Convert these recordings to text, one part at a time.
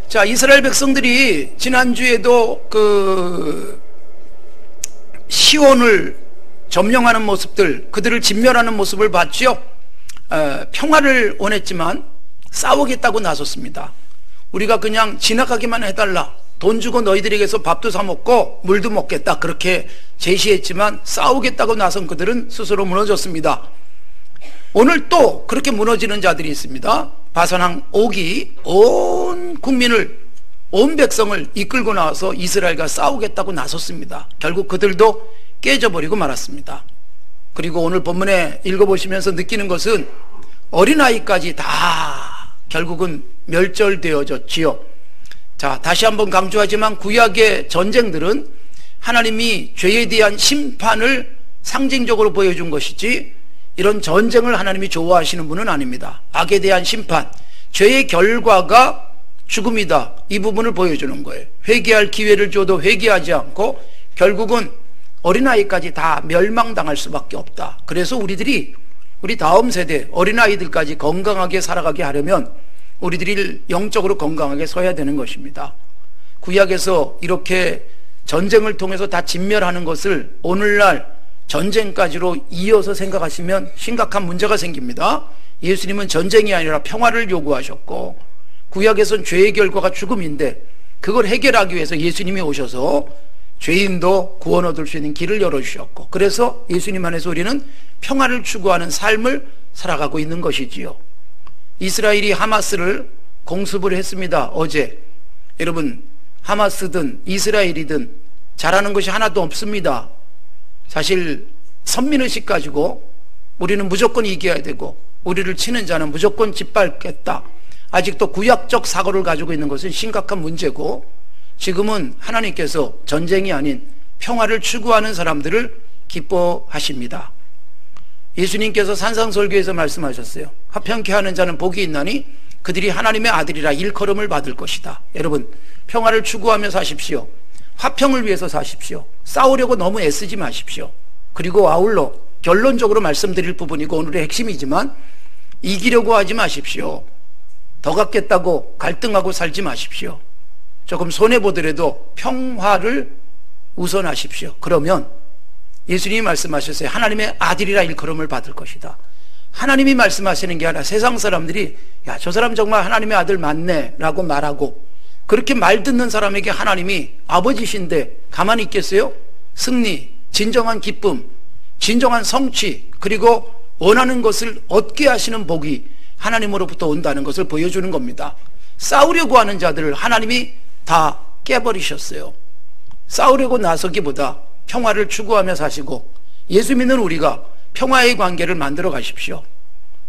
자, 이스라엘 백성들이 지난주에도 시온을 점령하는 모습들, 그들을 진멸하는 모습을 봤죠. 평화를 원했지만 싸우겠다고 나섰습니다. 우리가 그냥 지나가기만 해달라, 돈 주고 너희들에게서 밥도 사 먹고 물도 먹겠다, 그렇게 제시했지만 싸우겠다고 나선 그들은 스스로 무너졌습니다. 오늘 또 그렇게 무너지는 자들이 있습니다. 바산왕 옥이 온 국민을, 온 백성을 이끌고 나와서 이스라엘과 싸우겠다고 나섰습니다. 결국 그들도 깨져버리고 말았습니다. 그리고 오늘 본문에 읽어보시면서 느끼는 것은 어린아이까지 다 결국은 멸절되어졌지요. 자, 다시 한번 강조하지만 구약의 전쟁들은 하나님이 죄에 대한 심판을 상징적으로 보여준 것이지 이런 전쟁을 하나님이 좋아하시는 분은 아닙니다. 악에 대한 심판, 죄의 결과가 죽음이다, 이 부분을 보여주는 거예요. 회개할 기회를 줘도 회개하지 않고 결국은 어린아이까지 다 멸망당할 수밖에 없다. 그래서 우리 다음 세대 어린아이들까지 건강하게 살아가게 하려면 우리들이 영적으로 건강하게 서야 되는 것입니다. 구약에서 이렇게 전쟁을 통해서 다 진멸하는 것을 오늘날 전쟁까지로 이어서 생각하시면 심각한 문제가 생깁니다. 예수님은 전쟁이 아니라 평화를 요구하셨고, 구약에선 죄의 결과가 죽음인데 그걸 해결하기 위해서 예수님이 오셔서 죄인도 구원 얻을 수 있는 길을 열어주셨고, 그래서 예수님 안에서 우리는 평화를 추구하는 삶을 살아가고 있는 것이지요. 이스라엘이 하마스를 공습을 했습니다. 어제. 여러분, 하마스든 이스라엘이든 잘하는 것이 하나도 없습니다. 사실 선민의식 가지고 우리는 무조건 이겨야 되고 우리를 치는 자는 무조건 짓밟겠다, 아직도 구약적 사고를 가지고 있는 것은 심각한 문제고, 지금은 하나님께서 전쟁이 아닌 평화를 추구하는 사람들을 기뻐하십니다. 예수님께서 산상설교에서 말씀하셨어요. 화평케 하는 자는 복이 있나니 그들이 하나님의 아들이라 일컬음을 받을 것이다. 여러분, 평화를 추구하며 사십시오. 화평을 위해서 사십시오. 싸우려고 너무 애쓰지 마십시오. 그리고 아울러 결론적으로 말씀드릴 부분이고 오늘의 핵심이지만, 이기려고 하지 마십시오. 더 갖겠다고 갈등하고 살지 마십시오. 조금 손해보더라도 평화를 우선하십시오. 그러면 예수님이 말씀하셨어요. 하나님의 아들이라 일컬음을 받을 것이다. 하나님이 말씀하시는 게 아니라 세상 사람들이 야, 저 사람 정말 하나님의 아들 맞네 라고 말하고, 그렇게 말 듣는 사람에게 하나님이 아버지신데 가만히 있겠어요? 승리, 진정한 기쁨, 진정한 성취, 그리고 원하는 것을 얻게 하시는 복이 하나님으로부터 온다는 것을 보여주는 겁니다. 싸우려고 하는 자들을 하나님이 다 깨버리셨어요. 싸우려고 나서기보다 평화를 추구하며 사시고, 예수 믿는 우리가 평화의 관계를 만들어 가십시오.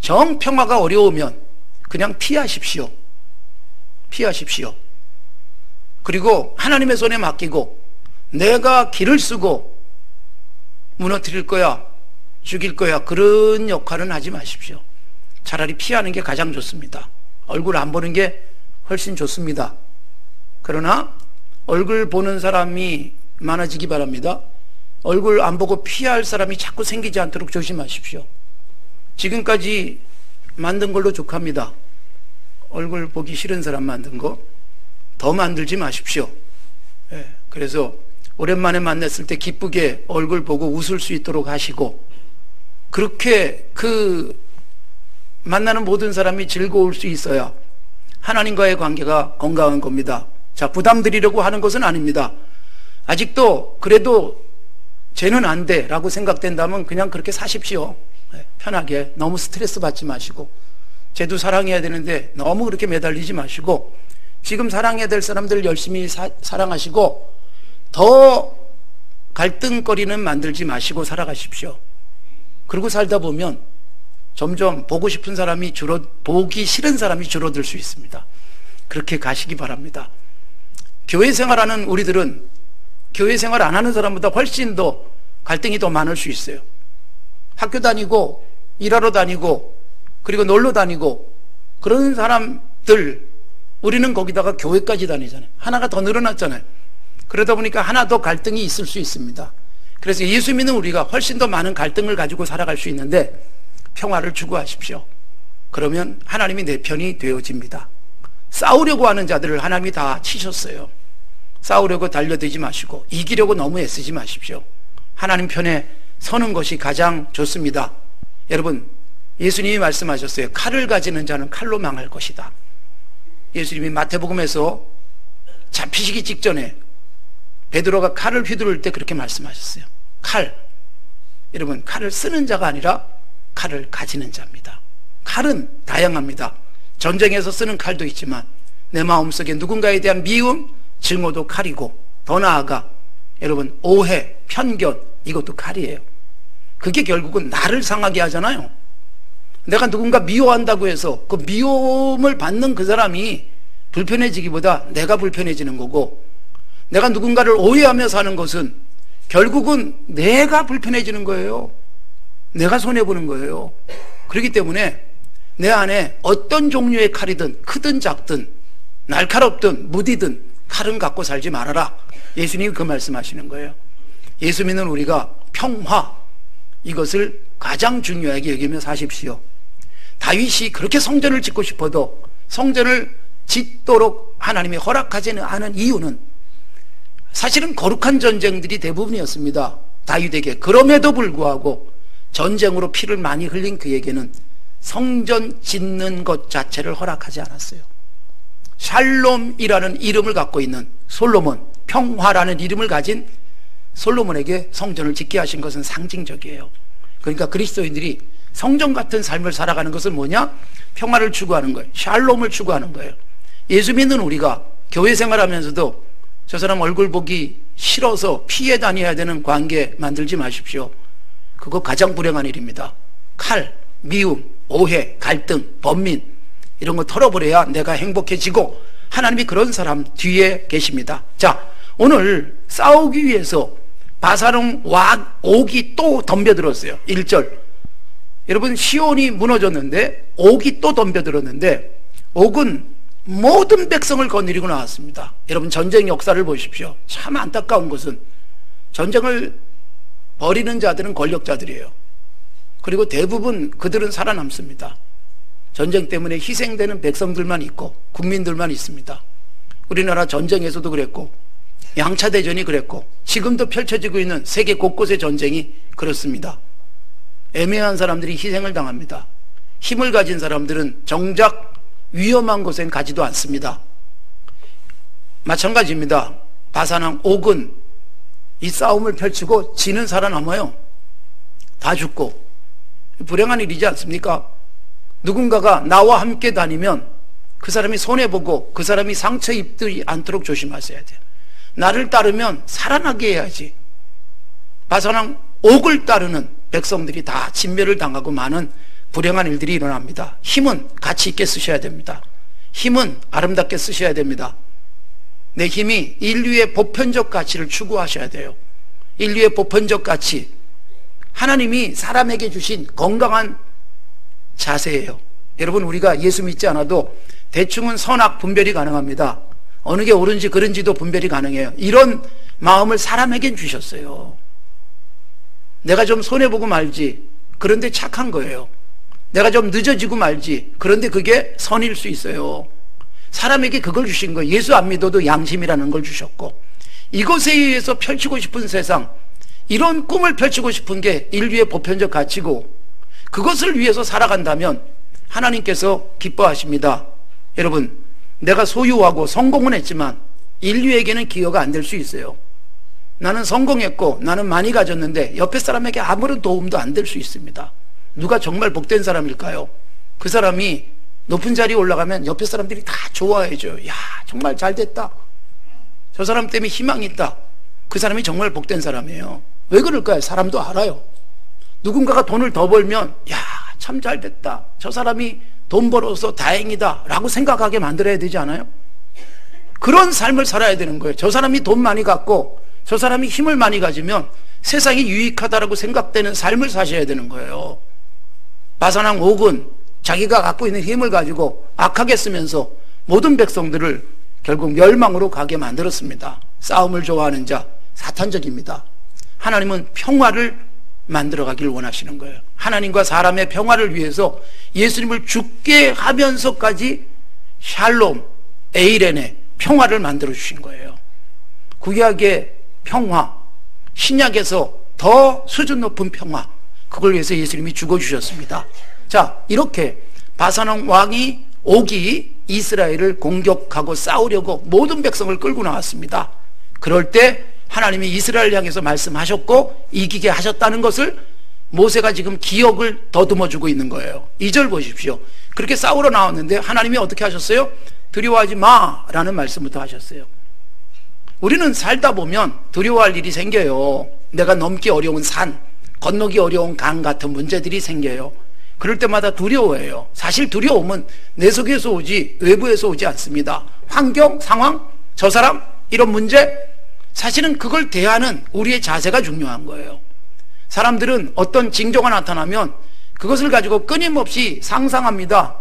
정 평화가 어려우면 그냥 피하십시오. 피하십시오. 그리고 하나님의 손에 맡기고 내가 길을 쓰고 무너뜨릴 거야, 죽일 거야, 그런 역할은 하지 마십시오. 차라리 피하는 게 가장 좋습니다. 얼굴 안 보는 게 훨씬 좋습니다. 그러나 얼굴 보는 사람이 많아지기 바랍니다. 얼굴 안 보고 피할 사람이 자꾸 생기지 않도록 조심하십시오. 지금까지 만든 걸로 족합니다. 얼굴 보기 싫은 사람 만든 거 더 만들지 마십시오. 그래서 오랜만에 만났을 때 기쁘게 얼굴 보고 웃을 수 있도록 하시고, 그렇게 만나는 모든 사람이 즐거울 수 있어야 하나님과의 관계가 건강한 겁니다. 자, 부담 드리려고 하는 것은 아닙니다. 아직도 그래도 쟤는 안 돼 라고 생각된다면 그냥 그렇게 사십시오. 편하게. 너무 스트레스 받지 마시고, 쟤도 사랑해야 되는데 너무 그렇게 매달리지 마시고, 지금 사랑해야 될 사람들 열심히 사랑하시고 더 갈등거리는 만들지 마시고 살아가십시오. 그리고 살다 보면 점점 보고 싶은 사람이 보기 싫은 사람이 줄어들 수 있습니다. 그렇게 가시기 바랍니다. 교회 생활하는 우리들은 교회 생활 안 하는 사람보다 훨씬 더 갈등이 더 많을 수 있어요. 학교 다니고 일하러 다니고 그리고 놀러 다니고 그런 사람들, 우리는 거기다가 교회까지 다니잖아요. 하나가 더 늘어났잖아요. 그러다 보니까 하나 더 갈등이 있을 수 있습니다. 그래서 예수 믿는 우리가 훨씬 더 많은 갈등을 가지고 살아갈 수 있는데 평화를 추구하십시오. 그러면 하나님이 내 편이 되어집니다. 싸우려고 하는 자들을 하나님이 다 치셨어요. 싸우려고 달려들지 마시고 이기려고 너무 애쓰지 마십시오. 하나님 편에 서는 것이 가장 좋습니다. 여러분, 예수님이 말씀하셨어요. 칼을 가지는 자는 칼로 망할 것이다. 예수님이 마태복음에서 잡히시기 직전에 베드로가 칼을 휘두를 때 그렇게 말씀하셨어요. 칼, 여러분, 칼을 쓰는 자가 아니라 칼을 가지는 자입니다. 칼은 다양합니다. 전쟁에서 쓰는 칼도 있지만 내 마음속에 누군가에 대한 미움, 증오도 칼이고, 더 나아가 여러분 오해, 편견, 이것도 칼이에요. 그게 결국은 나를 상하게 하잖아요. 내가 누군가 미워한다고 해서 그 미움을 받는 그 사람이 불편해지기보다 내가 불편해지는 거고, 내가 누군가를 오해하며 사는 것은 결국은 내가 불편해지는 거예요. 내가 손해보는 거예요. 그렇기 때문에 내 안에 어떤 종류의 칼이든 크든 작든 날카롭든 무디든 칼은 갖고 살지 말아라. 예수님이 그 말씀하시는 거예요. 예수 믿는 우리가 평화, 이것을 가장 중요하게 여기며 사십시오. 다윗이 그렇게 성전을 짓고 싶어도 성전을 짓도록 하나님이 허락하지는 않은 이유는 사실은 거룩한 전쟁들이 대부분이었습니다. 다윗에게. 그럼에도 불구하고 전쟁으로 피를 많이 흘린 그에게는 성전 짓는 것 자체를 허락하지 않았어요. 샬롬이라는 이름을 갖고 있는 솔로몬, 평화라는 이름을 가진 솔로몬에게 성전을 짓게 하신 것은 상징적이에요. 그러니까 그리스도인들이 성전 같은 삶을 살아가는 것은 뭐냐? 평화를 추구하는 거예요. 샬롬을 추구하는 거예요. 예수 믿는 우리가 교회 생활하면서도 저 사람 얼굴 보기 싫어서 피해 다녀야 되는 관계 만들지 마십시오. 그거 가장 불행한 일입니다. 칼, 미움, 오해, 갈등, 번민, 이런 거 털어버려야 내가 행복해지고, 하나님이 그런 사람 뒤에 계십니다. 자, 오늘 싸우기 위해서 바사론 옥이 또 덤벼들었어요. 1절. 여러분, 시온이 무너졌는데 옥이 또 덤벼들었는데, 옥은 모든 백성을 거느리고 나왔습니다. 여러분, 전쟁 역사를 보십시오. 참 안타까운 것은 전쟁을 벌이는 자들은 권력자들이에요. 그리고 대부분 그들은 살아남습니다. 전쟁 때문에 희생되는 백성들만 있고 국민들만 있습니다. 우리나라 전쟁에서도 그랬고, 양차대전이 그랬고, 지금도 펼쳐지고 있는 세계 곳곳의 전쟁이 그렇습니다. 애매한 사람들이 희생을 당합니다. 힘을 가진 사람들은 정작 위험한 곳엔 가지도 않습니다. 마찬가지입니다. 바사랑 옥은 이 싸움을 펼치고 지는 살아남아요. 다 죽고. 불행한 일이지 않습니까? 누군가가 나와 함께 다니면 그 사람이 손해보고 그 사람이 상처 입지 않도록 조심하셔야 돼요. 나를 따르면 살아나게 해야지. 바사랑 옥을 따르는 백성들이 다 진멸을 당하고 많은 불행한 일들이 일어납니다. 힘은 가치 있게 쓰셔야 됩니다. 힘은 아름답게 쓰셔야 됩니다. 내 힘이 인류의 보편적 가치를 추구하셔야 돼요. 인류의 보편적 가치, 하나님이 사람에게 주신 건강한 자세예요. 여러분, 우리가 예수 믿지 않아도 대충은 선악 분별이 가능합니다. 어느 게 옳은지 그른지도 분별이 가능해요. 이런 마음을 사람에겐 주셨어요. 내가 좀 손해보고 말지, 그런데 착한 거예요. 내가 좀 늦어지고 말지, 그런데 그게 선일 수 있어요. 사람에게 그걸 주신 거예요. 예수 안 믿어도 양심이라는 걸 주셨고, 이것에 의해서 펼치고 싶은 세상, 이런 꿈을 펼치고 싶은 게 인류의 보편적 가치고, 그것을 위해서 살아간다면 하나님께서 기뻐하십니다. 여러분, 내가 소유하고 성공은 했지만 인류에게는 기여가 안 될 수 있어요. 나는 성공했고 나는 많이 가졌는데 옆에 사람에게 아무런 도움도 안 될 수 있습니다. 누가 정말 복된 사람일까요? 그 사람이 높은 자리에 올라가면 옆에 사람들이 다 좋아해줘요. 야, 정말 잘 됐다. 저 사람 때문에 희망이 있다. 그 사람이 정말 복된 사람이에요. 왜 그럴까요? 사람도 알아요. 누군가가 돈을 더 벌면 야, 참 잘 됐다. 저 사람이 돈 벌어서 다행이다 라고 생각하게 만들어야 되지 않아요? 그런 삶을 살아야 되는 거예요. 저 사람이 돈 많이 갖고 저 사람이 힘을 많이 가지면 세상이 유익하다라고 생각되는 삶을 사셔야 되는 거예요. 바사랑 옥은 자기가 갖고 있는 힘을 가지고 악하게 쓰면서 모든 백성들을 결국 멸망으로 가게 만들었습니다. 싸움을 좋아하는 자, 사탄적입니다. 하나님은 평화를 만들어가기를 원하시는 거예요. 하나님과 사람의 평화를 위해서 예수님을 죽게 하면서까지 샬롬, 에이렌의 평화를 만들어 주신 거예요. 구약의 평화, 신약에서 더 수준 높은 평화, 그걸 위해서 예수님이 죽어주셨습니다. 자, 이렇게 바산 왕이 옥이 이스라엘을 공격하고 싸우려고 모든 백성을 끌고 나왔습니다. 그럴 때 하나님이 이스라엘 향해서 말씀하셨고 이기게 하셨다는 것을 모세가 지금 기억을 더듬어주고 있는 거예요. 2절 보십시오. 그렇게 싸우러 나왔는데 하나님이 어떻게 하셨어요? 두려워하지 마 라는 말씀부터 하셨어요. 우리는 살다 보면 두려워할 일이 생겨요. 내가 넘기 어려운 산, 건너기 어려운 강 같은 문제들이 생겨요. 그럴 때마다 두려워해요. 사실 두려움은 내 속에서 오지 외부에서 오지 않습니다. 환경, 상황, 저 사람, 이런 문제, 사실은 그걸 대하는 우리의 자세가 중요한 거예요. 사람들은 어떤 징조가 나타나면 그것을 가지고 끊임없이 상상합니다.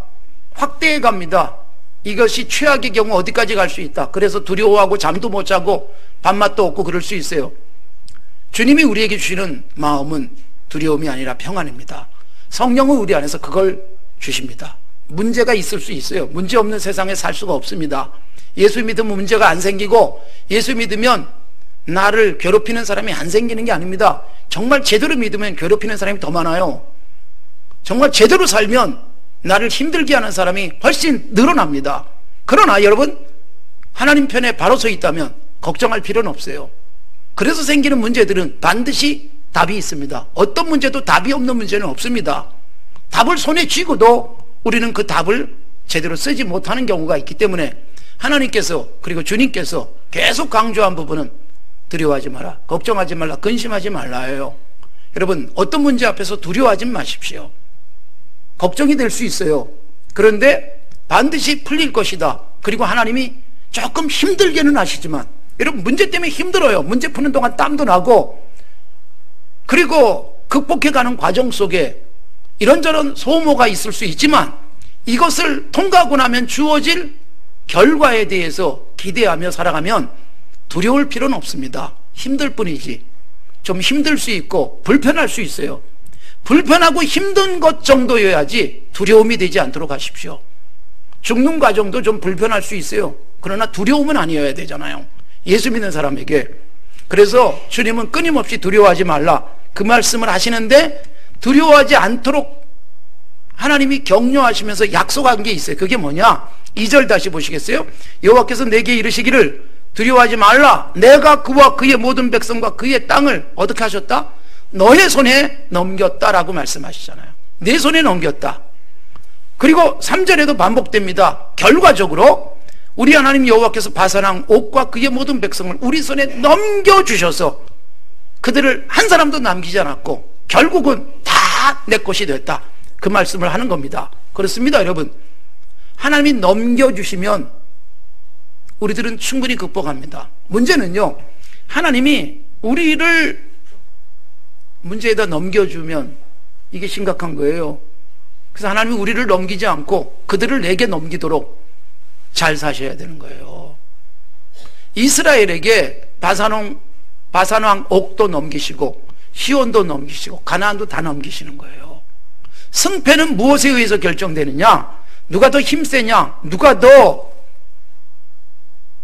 확대해 갑니다. 이것이 최악의 경우 어디까지 갈 수 있다. 그래서 두려워하고 잠도 못 자고 밥맛도 없고 그럴 수 있어요. 주님이 우리에게 주시는 마음은 두려움이 아니라 평안입니다. 성령은 우리 안에서 그걸 주십니다. 문제가 있을 수 있어요. 문제 없는 세상에 살 수가 없습니다. 예수 믿으면 문제가 안 생기고, 예수 믿으면 나를 괴롭히는 사람이 안 생기는 게 아닙니다. 정말 제대로 믿으면 괴롭히는 사람이 더 많아요. 정말 제대로 살면 나를 힘들게 하는 사람이 훨씬 늘어납니다. 그러나 여러분, 하나님 편에 바로 서 있다면 걱정할 필요는 없어요. 그래서 생기는 문제들은 반드시 답이 있습니다. 어떤 문제도 답이 없는 문제는 없습니다. 답을 손에 쥐고도 우리는 그 답을 제대로 쓰지 못하는 경우가 있기 때문에 하나님께서, 그리고 주님께서 계속 강조한 부분은 두려워하지 마라, 걱정하지 말라, 근심하지 말라예요. 여러분, 어떤 문제 앞에서 두려워하지 마십시오. 걱정이 될 수 있어요. 그런데 반드시 풀릴 것이다. 그리고 하나님이 조금 힘들게는 하시지만, 여러분, 문제 때문에 힘들어요. 문제 푸는 동안 땀도 나고, 그리고 극복해가는 과정 속에 이런저런 소모가 있을 수 있지만 이것을 통과하고 나면 주어질 결과에 대해서 기대하며 살아가면 두려울 필요는 없습니다. 힘들 뿐이지. 좀 힘들 수 있고 불편할 수 있어요. 불편하고 힘든 것 정도여야지 두려움이 되지 않도록 하십시오. 죽는 과정도 좀 불편할 수 있어요. 그러나 두려움은 아니어야 되잖아요, 예수 믿는 사람에게. 그래서 주님은 끊임없이 두려워하지 말라, 그 말씀을 하시는데, 두려워하지 않도록 하나님이 격려하시면서 약속한 게 있어요. 그게 뭐냐? 2절 다시 보시겠어요? 여호와께서 내게 이르시기를 두려워하지 말라, 내가 그와 그의 모든 백성과 그의 땅을 어떻게 하셨다? 너의 손에 넘겼다라고 말씀하시잖아요. 내 손에 넘겼다. 그리고 3절에도 반복됩니다. 결과적으로 우리 하나님 여호와께서 바산왕 옥과 그의 모든 백성을 우리 손에 넘겨주셔서 그들을 한 사람도 남기지 않았고 결국은 다 내 것이 됐다, 그 말씀을 하는 겁니다. 그렇습니다, 여러분. 하나님이 넘겨주시면 우리들은 충분히 극복합니다. 문제는요, 하나님이 우리를 문제에다 넘겨주면 이게 심각한 거예요. 그래서 하나님이 우리를 넘기지 않고 그들을 내게 넘기도록 잘 사셔야 되는 거예요. 이스라엘에게 바산왕 옥도 넘기시고 시온도 넘기시고 가나안도 다 넘기시는 거예요. 승패는 무엇에 의해서 결정되느냐? 누가 더 힘세냐, 누가 더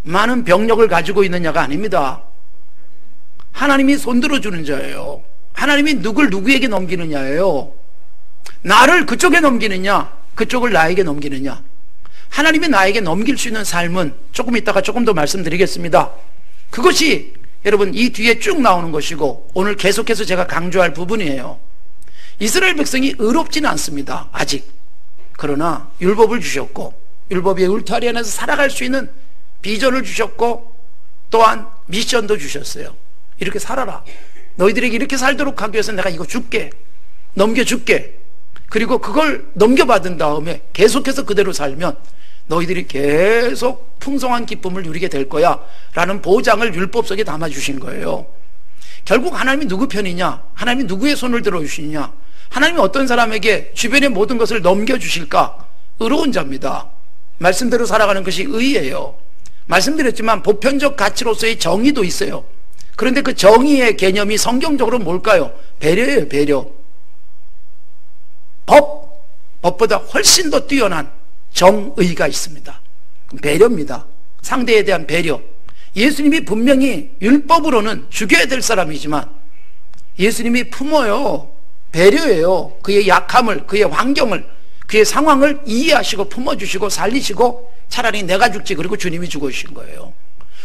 많은 병력을 가지고 있느냐가 아닙니다. 하나님이 손들어 주는 자예요. 하나님이 누구에게 넘기느냐예요. 나를 그쪽에 넘기느냐, 그쪽을 나에게 넘기느냐. 하나님이 나에게 넘길 수 있는 삶은 조금 이따가 조금 더 말씀드리겠습니다. 그것이 여러분 이 뒤에 쭉 나오는 것이고 오늘 계속해서 제가 강조할 부분이에요. 이스라엘 백성이 의롭지는 않습니다, 아직. 그러나 율법을 주셨고 율법의 울타리 안에서 살아갈 수 있는 비전을 주셨고 또한 미션도 주셨어요. 이렇게 살아라, 너희들에게 이렇게 살도록 하기 위해서 내가 이거 줄게, 넘겨줄게. 그리고 그걸 넘겨받은 다음에 계속해서 그대로 살면 너희들이 계속 풍성한 기쁨을 누리게 될 거야 라는 보장을 율법 속에 담아주신 거예요. 결국 하나님이 누구 편이냐, 하나님이 누구의 손을 들어주시냐, 하나님이 어떤 사람에게 주변의 모든 것을 넘겨주실까? 의로운 자입니다. 말씀대로 살아가는 것이 의예요. 말씀드렸지만 보편적 가치로서의 정의도 있어요. 그런데 그 정의의 개념이 성경적으로 뭘까요? 배려예요, 배려. 법보다 훨씬 더 뛰어난 정의가 있습니다. 배려입니다. 상대에 대한 배려. 예수님이 분명히 율법으로는 죽여야 될 사람이지만 예수님이 품어요. 배려해요. 그의 약함을, 그의 환경을, 그의 상황을 이해하시고 품어주시고 살리시고 차라리 내가 죽지 그리고 주님이 죽어주신 거예요.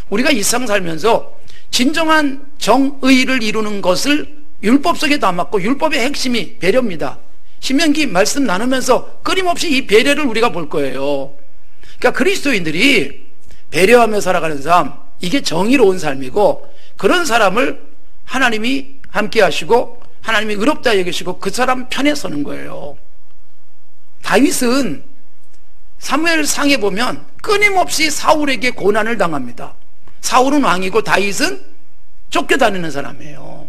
우리가 이 세상 살면서 진정한 정의를 이루는 것을 율법 속에 담았고 율법의 핵심이 배려입니다. 신명기 말씀 나누면서 끊임없이 이 배려를 우리가 볼 거예요. 그러니까 그리스도인들이 배려하며 살아가는 삶, 이게 정의로운 삶이고 그런 사람을 하나님이 함께 하시고 하나님이 의롭다 여기시고 그 사람 편에 서는 거예요. 다윗은 사무엘상에 보면 끊임없이 사울에게 고난을 당합니다. 사울은 왕이고 다윗은 쫓겨다니는 사람이에요.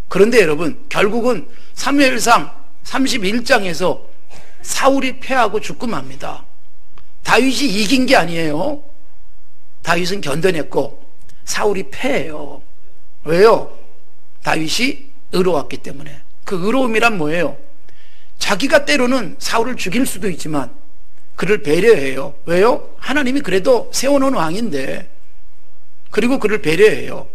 그런데 여러분 결국은 사무엘상 31장에서 사울이 패하고 죽고 맙니다. 다윗이 이긴 게 아니에요. 다윗은 견뎌냈고 사울이 패해요. 왜요? 다윗이 의로웠기 때문에. 그 의로움이란 뭐예요? 자기가 때로는 사울을 죽일 수도 있지만 그를 배려해요. 왜요? 하나님이 그래도 세워놓은 왕인데 그리고 그를 배려해요.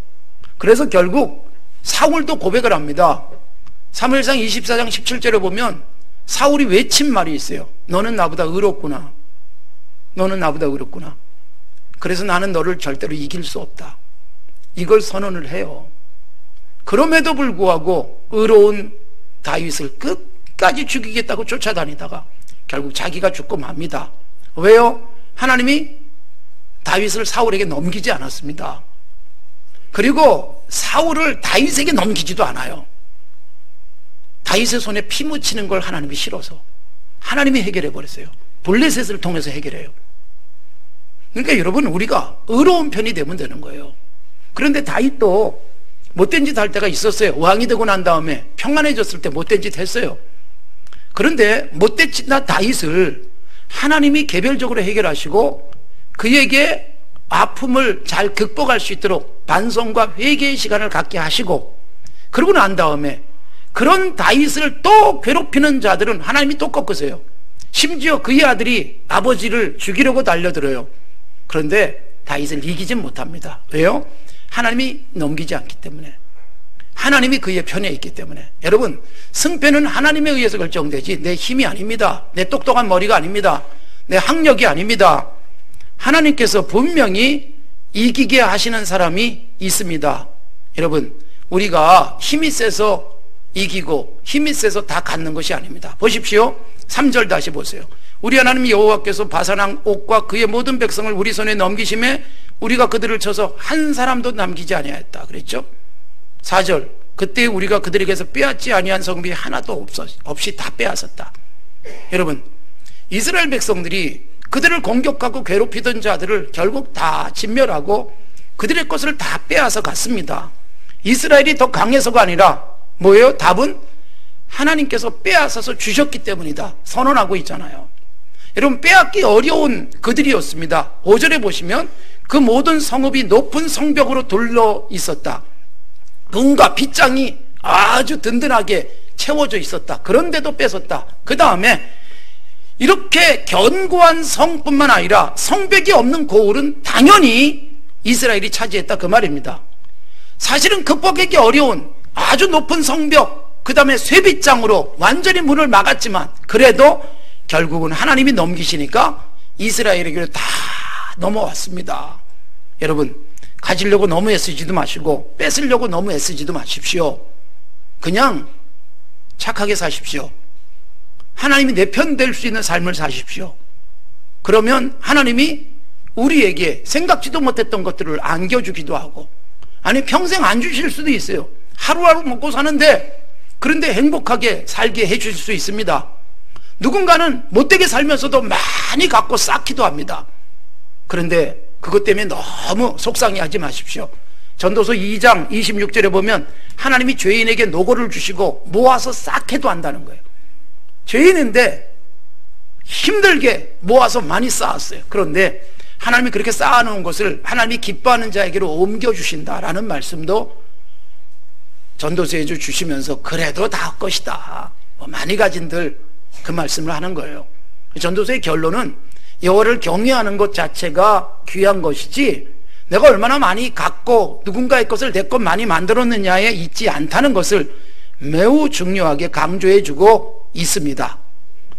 그래서 결국 사울도 고백을 합니다. 사무엘상 24장 17절에 보면 사울이 외친 말이 있어요. 너는 나보다 의롭구나. 너는 나보다 의롭구나. 그래서 나는 너를 절대로 이길 수 없다. 이걸 선언을 해요. 그럼에도 불구하고 의로운 다윗을 끝까지 죽이겠다고 쫓아다니다가 결국 자기가 죽고 맙니다. 왜요? 하나님이 다윗을 사울에게 넘기지 않았습니다. 그리고 사울을 다윗에게 넘기지도 않아요. 다윗의 손에 피 묻히는 걸 하나님이 싫어서 하나님이 해결해 버렸어요. 블레셋을 통해서 해결해요. 그러니까 여러분 우리가 의로운 편이 되면 되는 거예요. 그런데 다윗도 못된 짓 할 때가 있었어요. 왕이 되고 난 다음에 평안해졌을 때 못된 짓 했어요. 그런데 못된 짓 한 다윗을 하나님이 개별적으로 해결하시고 그에게 아픔을 잘 극복할 수 있도록 반성과 회개의 시간을 갖게 하시고 그러고 난 다음에 그런 다윗을 또 괴롭히는 자들은 하나님이 또 꺾으세요. 심지어 그의 아들이 아버지를 죽이려고 달려들어요. 그런데 다윗을 이기진 못합니다. 왜요? 하나님이 넘기지 않기 때문에, 하나님이 그의 편에 있기 때문에. 여러분, 승패는 하나님에 의해서 결정되지 내 힘이 아닙니다. 내 똑똑한 머리가 아닙니다. 내 학력이 아닙니다. 하나님께서 분명히 이기게 하시는 사람이 있습니다. 여러분, 우리가 힘이 세서 이기고 힘이 세서 다 갖는 것이 아닙니다. 보십시오. 3절 다시 보세요. 우리 하나님 여호와께서 바산왕 옥과 그의 모든 백성을 우리 손에 넘기심에 우리가 그들을 쳐서 한 사람도 남기지 아니하였다 그랬죠. 4절, 그때 우리가 그들에게서 빼앗지 아니한 성비 하나도 없이 다 빼앗았다. 여러분, 이스라엘 백성들이 그들을 공격하고 괴롭히던 자들을 결국 다 진멸하고 그들의 것을 다 빼앗아 갔습니다. 이스라엘이 더 강해서가 아니라 뭐예요? 답은 하나님께서 빼앗아서 주셨기 때문이다 선언하고 있잖아요. 여러분, 빼앗기 어려운 그들이었습니다. 5절에 보시면 그 모든 성읍이 높은 성벽으로 둘러 있었다. 은과 빗장이 아주 든든하게 채워져 있었다. 그런데도 뺏었다. 그 다음에 이렇게 견고한 성뿐만 아니라 성벽이 없는 고을은 당연히 이스라엘이 차지했다 그 말입니다. 사실은 극복하기 어려운 아주 높은 성벽, 그 다음에 쇠빗장으로 완전히 문을 막았지만 그래도 결국은 하나님이 넘기시니까 이스라엘에게로 다 넘어왔습니다. 여러분, 가지려고 너무 애쓰지도 마시고 뺏으려고 너무 애쓰지도 마십시오. 그냥 착하게 사십시오. 하나님이 내 편 될 수 있는 삶을 사십시오. 그러면 하나님이 우리에게 생각지도 못했던 것들을 안겨주기도 하고, 아니 평생 안 주실 수도 있어요. 하루하루 먹고 사는데 그런데 행복하게 살게 해주실 수 있습니다. 누군가는 못되게 살면서도 많이 갖고 쌓기도 합니다. 그런데 그것 때문에 너무 속상해하지 마십시오. 전도서 2장 26절에 보면 하나님이 죄인에게 노고를 주시고 모아서 쌓게도 한다는 거예요. 죄인인데 힘들게 모아서 많이 쌓았어요. 그런데 하나님이 그렇게 쌓아놓은 것을 하나님이 기뻐하는 자에게로 옮겨주신다라는 말씀도 전도서에 주시면서 그래도 다 것이다, 많이 가진들 그 말씀을 하는 거예요. 전도서의 결론은 여호와를 경외하는 것 자체가 귀한 것이지, 내가 얼마나 많이 갖고 누군가의 것을 내 것 많이 만들었느냐에 있지 않다는 것을 매우 중요하게 강조해 주고 있습니다.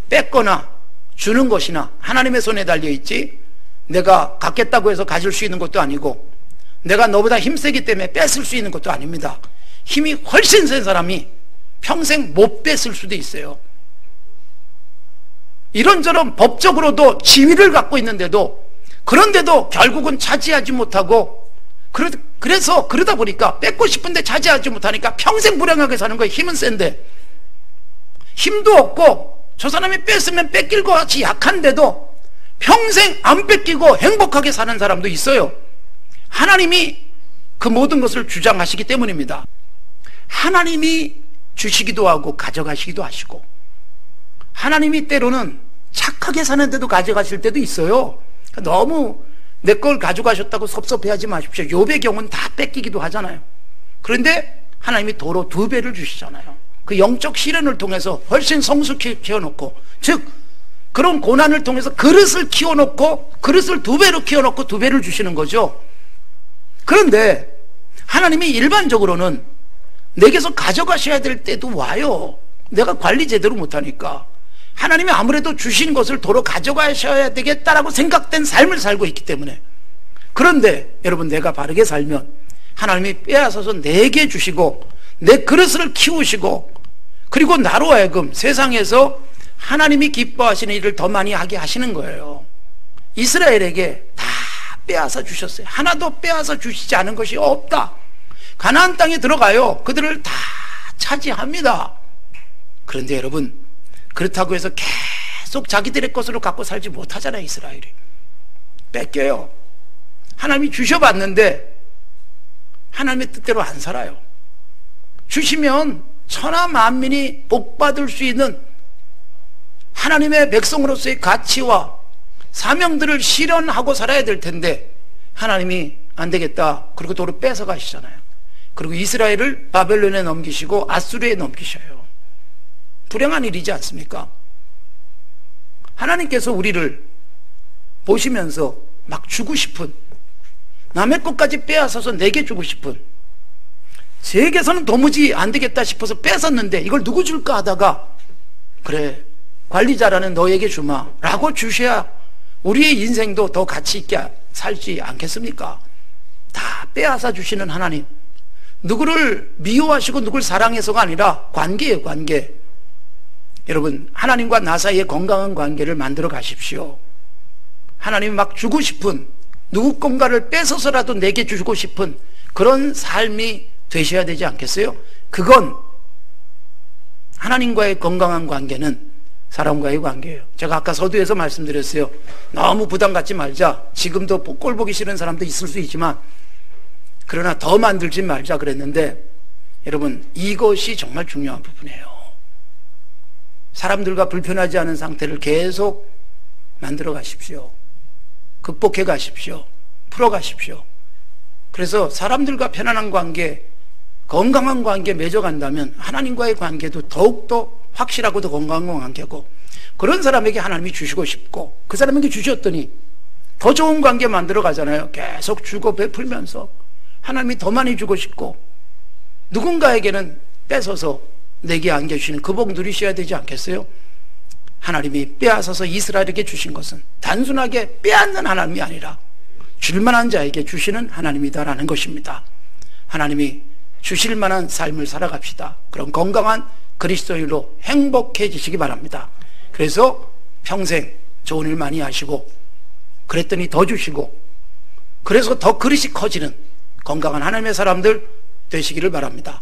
뺏거나 주는 것이나 하나님의 손에 달려있지, 내가 갖겠다고 해서 가질 수 있는 것도 아니고, 내가 너보다 힘세기 때문에 뺏을 수 있는 것도 아닙니다. 힘이 훨씬 센 사람이 평생 못 뺏을 수도 있어요. 이런저런 법적으로도 지위를 갖고 있는데도, 그런데도 결국은 차지하지 못하고, 그래서 그러다 보니까 뺏고 싶은데 차지하지 못하니까 평생 불행하게 사는 거예요. 힘은 센데 힘도 없고, 저 사람이 뺏으면 뺏길 것 같이 약한데도 평생 안 뺏기고 행복하게 사는 사람도 있어요. 하나님이 그 모든 것을 주장하시기 때문입니다. 하나님이 주시기도 하고 가져가시기도 하시고, 하나님이 때로는 착하게 사는데도 가져가실 때도 있어요. 너무 내 걸 가져가셨다고 섭섭해하지 마십시오. 욥의 경우는 다 뺏기기도 하잖아요. 그런데 하나님이 도로 2배를 주시잖아요. 그 영적 시련을 통해서 훨씬 성숙히 키워놓고, 즉 그런 고난을 통해서 그릇을 키워놓고, 그릇을 2배로 키워놓고 2배를 주시는 거죠. 그런데 하나님이 일반적으로는 내게서 가져가셔야 될 때도 와요. 내가 관리 제대로 못하니까. 하나님이 아무래도 주신 것을 도로 가져가셔야 되겠다라고 생각된 삶을 살고 있기 때문에. 그런데 여러분, 내가 바르게 살면 하나님이 빼앗아서 내게 주시고 내 그릇을 키우시고, 그리고 나로 하여금 세상에서 하나님이 기뻐하시는 일을 더 많이 하게 하시는 거예요. 이스라엘에게 다 빼앗아 주셨어요. 하나도 빼앗아 주시지 않은 것이 없다. 가나안 땅에 들어가요. 그들을 다 차지합니다. 그런데 여러분, 그렇다고 해서 계속 자기들의 것으로 갖고 살지 못하잖아요. 이스라엘이 뺏겨요. 하나님이 주셔봤는데 하나님의 뜻대로 안 살아요. 주시면 천하 만민이 복받을 수 있는 하나님의 백성으로서의 가치와 사명들을 실현하고 살아야 될 텐데, 하나님이 안 되겠다 그리고 도로 뺏어 가시잖아요. 그리고 이스라엘을 바벨론에 넘기시고 아수르에 넘기셔요. 불행한 일이지 않습니까? 하나님께서 우리를 보시면서 막 주고 싶은, 남의 것까지 빼앗아서 내게 주고 싶은, 제게서는 도무지 안 되겠다 싶어서 뺏었는데 이걸 누구 줄까 하다가, 그래 관리자라는 너에게 주마 라고 주셔야 우리의 인생도 더 가치 있게 살지 않겠습니까? 다 빼앗아 주시는 하나님, 누구를 미워하시고 누구를 사랑해서가 아니라 관계예요. 관계. 여러분, 하나님과 나 사이의 건강한 관계를 만들어 가십시오. 하나님이 막 주고 싶은, 누구 건가를 뺏어서라도 내게 주고 싶은 그런 삶이 되셔야 되지 않겠어요? 그건 하나님과의 건강한 관계는 사람과의 관계예요. 제가 아까 서두에서 말씀드렸어요. 너무 부담 갖지 말자. 지금도 꼴 보기 싫은 사람도 있을 수 있지만, 그러나 더 만들지 말자 그랬는데, 여러분, 이것이 정말 중요한 부분이에요. 사람들과 불편하지 않은 상태를 계속 만들어 가십시오. 극복해 가십시오. 풀어 가십시오. 그래서 사람들과 편안한 관계, 건강한 관계 맺어간다면 하나님과의 관계도 더욱더 확실하고 더 건강한 관계고, 그런 사람에게 하나님이 주시고 싶고, 그 사람에게 주셨더니 더 좋은 관계 만들어 가잖아요. 계속 주고 베풀면서 하나님이 더 많이 주고 싶고, 누군가에게는 뺏어서 내게 안겨주시는 그 복 누리셔야 되지 않겠어요? 하나님이 빼앗아서 이스라엘에게 주신 것은 단순하게 빼앗는 하나님이 아니라 줄만한 자에게 주시는 하나님이다라는 것입니다. 하나님이 주실 만한 삶을 살아갑시다. 그런 건강한 그리스도인으로 행복해지시기 바랍니다. 그래서 평생 좋은 일 많이 하시고, 그랬더니 더 주시고, 그래서 더 그릇이 커지는 건강한 하나님의 사람들 되시기를 바랍니다.